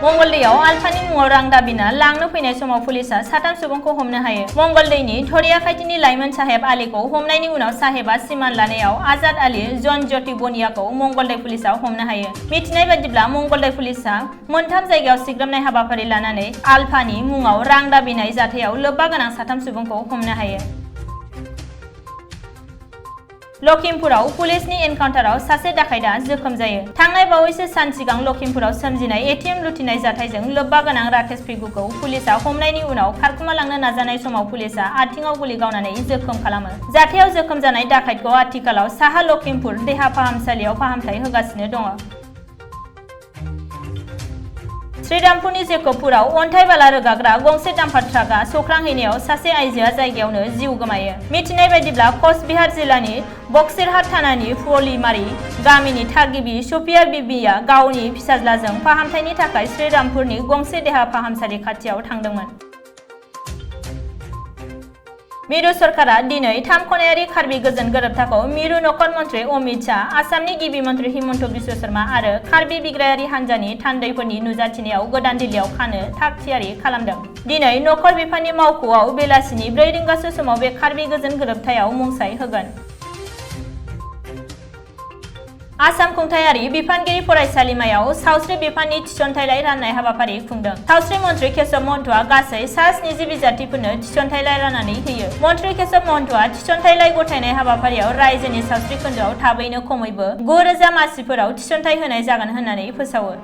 मंगलदैयाव आलफानि मुङाव रां दाबिना लांनो फैनाय समाव पुलिसा साथाम सुबुंखौ हमनो हायो। मंगलदैनि धरिया खाथिनि लाइमोन साहेब आलीखौ हमनायनि उनाव साहेबा सिमान लानायाव आजाद आली जन ज्योति बनियाखौ मंगलदै पुलिसा हमनो हायो। मिथिनाय बादिब्ला मंगलदै पुलिसा मोनथाम जायगायाव सिग्रोमनाय हाबाफारि लानानै आलफानि मुङाव रां दाबिनाय जाथायाव लोब्बा गोनां साथाम सुबुंखौ हमनो हायो। लखिमपुराव पुलिसनि एनकाउन्टाराव सासे डाकाइटा जोखोम जायो। थांनाय बावैसो सान सिगां लखिमपुराव सोमजिनाय एटीएम लुथिनाय जाथायजों लोब्बा गोनां राकेश पिगुखौ पुलिसा हमनायनि उनाव खारखोमालांनो नाजानाय समाव पुलिसा आथिंआव गुलि गावनानै जोखोम खालामो। जाथायाव जोखोम जानाय डाकाइटखौ आथिखालाव साहा लखिमपुर देहा फाहामसालियाव फाहामथाय होगासिनो दङ। श्रीरामपुरनि जेकबपुराव अन्थाइ बाला रोगाग्रा गंसे डाम्पार ट्राकआ सौख्रांहैनायाव सासे आइजोआ जायगायावनो जिउ गोमायो। मिथिनाय बायदिब्ला कचबिहार जिल्लानि बक्सिरहाट थानानि फुलिमारी गामिनि थागिबि सफिया बिबिया गावनि फिसाज्लाजों फाहामथायनि थाखाय श्रीरामपुरनि गंसे देहा फाहामसालि खाथियाव थांदोंमोन। मिरु सरकारा दिनै थाम खनायारि कार्बि गोजोन गोरोबथाखौ मिरु नखर मन्त्रि अमित शाह, आसामनि गिबि मन्त्रि हिमन्त बिश्व शर्मा आरो कार्बि बिग्रायारि हान्जानि थान्दैफोरनि नुजाथिनायाव गोदान दिल्लीयाव खानो थाग थियारि खालामदों। दिनै नखर बिफाननि मावख'आव बेलासिनि 4 रिंगासो समाव बे कार्बि गोजोन गोरोबथायाव मुंसाइ होगोन। आसाम खुंथायारि बिफानगिरि फरायसालिमायाव सावस्रि बिफाननि थिसनथाइलाइ राननाय हाबाफारि खुंदों। सावस्रि मन्त्रि केशव महन्तआ गासै सा 70 बिजाथिफोरनो थिसनथाइलाइ राननानै होयो। मन्त्रि केशव महन्तआ थिसनथाइलाइ गथायनाय हाबाफारियाव रायजोनि सावस्रि खोन्दोआव थाबैनो खमैबो 9,000 मासिफोराव थिसनथाइ होनाय जागोन होननानै फोसावो।